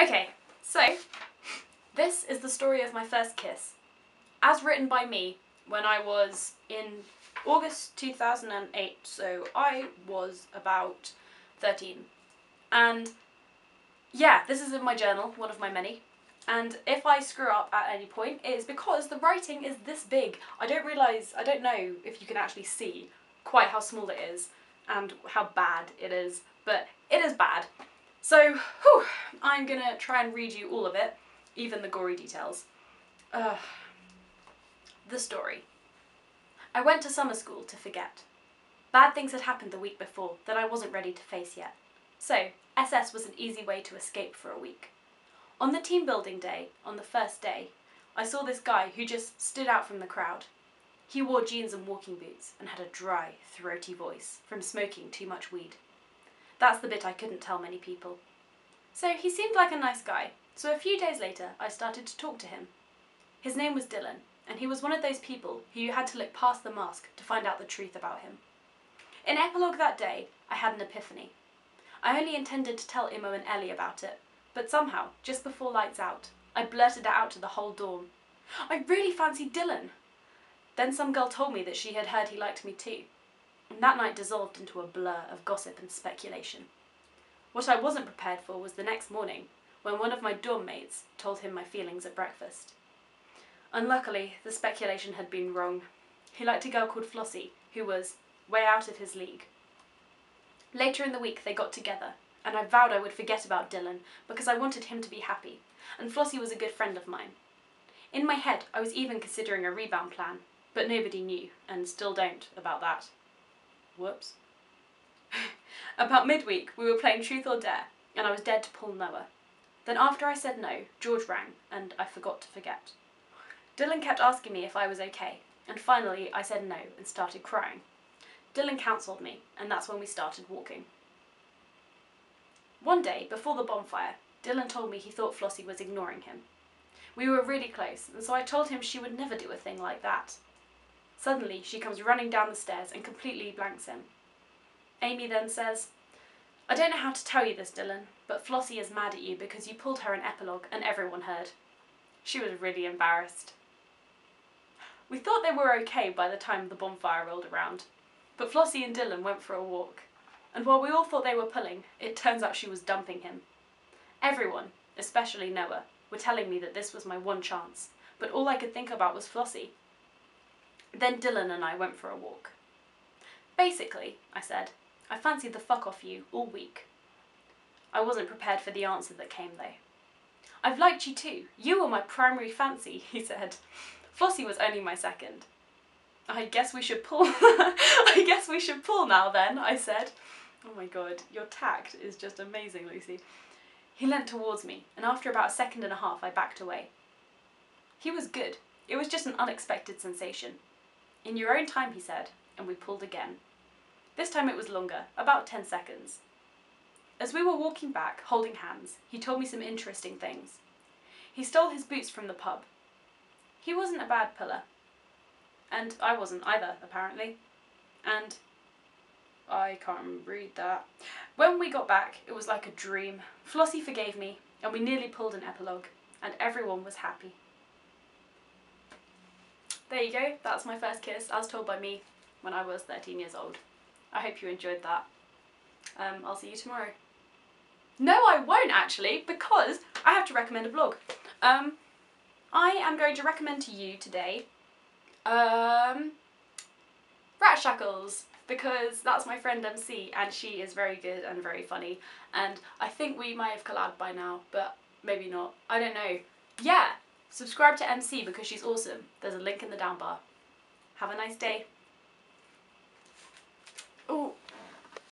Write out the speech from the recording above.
Okay, so this is the story of my first kiss, as written by me when I was in August 2008, so I was about 13. And yeah, this is in my journal, one of my many. And if I screw up at any point, it is because the writing is this big. I don't know if you can actually see quite how small it is and how bad it is, but it is bad. So, I'm gonna try and read you all of it, even the gory details. The story. I went to summer school to forget. Bad things had happened the week before that I wasn't ready to face yet. So, SS was an easy way to escape for a week. On the team building day, on the first day, I saw this guy who just stood out from the crowd. He wore jeans and walking boots and had a dry, throaty voice from smoking too much weed. That's the bit I couldn't tell many people. So he seemed like a nice guy, so a few days later I started to talk to him. His name was Dylan, and he was one of those people who you had to look past the mask to find out the truth about him. In epilogue that day, I had an epiphany. I only intended to tell Imo and Ellie about it, but somehow, just before lights out, I blurted it out to the whole dorm. I really fancied Dylan! Then some girl told me that she had heard he liked me too, and that night dissolved into a blur of gossip and speculation. What I wasn't prepared for was the next morning, when one of my dorm mates told him my feelings at breakfast. Unluckily, the speculation had been wrong. He liked a girl called Flossie, who was way out of his league. Later in the week they got together, and I vowed I would forget about Dylan because I wanted him to be happy, and Flossie was a good friend of mine. In my head, I was even considering a rebound plan, but nobody knew, and still don't, about that. Whoops. About midweek, we were playing Truth or Dare, and I was dead to pull Noah. Then after I said no, George rang, and I forgot to forget. Dylan kept asking me if I was okay, and finally I said no and started crying. Dylan counselled me, and that's when we started walking. One day, before the bonfire, Dylan told me he thought Flossie was ignoring him. We were really close, and so I told him she would never do a thing like that. Suddenly, she comes running down the stairs and completely blanks him. Amy then says, "I don't know how to tell you this, Dylan, but Flossie is mad at you because you pulled her in epilogue and everyone heard." She was really embarrassed. We thought they were okay by the time the bonfire rolled around, but Flossie and Dylan went for a walk, and while we all thought they were pulling, it turns out she was dumping him. Everyone, especially Noah, were telling me that this was my one chance, but all I could think about was Flossie. Then Dylan and I went for a walk. "Basically," I said, "I fancied the fuck off you all week." I wasn't prepared for the answer that came though. "I've liked you too. You were my primary fancy," he said. Flossie was only my second. "I guess we should pull." "I guess we should pull now then," I said. Oh my god, your tact is just amazing, Lucy. He leant towards me, and after about a second and a half I backed away. He was good. It was just an unexpected sensation. "In your own time," he said, and we pulled again. This time it was longer, about 10 seconds. As we were walking back, holding hands, he told me some interesting things. He stole his boots from the pub. He wasn't a bad puller. And I wasn't either, apparently. And I can't read that. When we got back, it was like a dream. Flossie forgave me, and we nearly pulled an epilogue, and everyone was happy. There you go, that's my first kiss, as told by me when I was 13 years old. I hope you enjoyed that. I'll see you tomorrow. No, I won't actually, because I have to recommend a vlog. I am going to recommend to you today Rat Shackles, because that's my friend MC and she is very good and very funny, and I think we might have collabed by now, but maybe not. I don't know. Yeah, subscribe to MC because she's awesome. There's a link in the down bar. Have a nice day. Oh.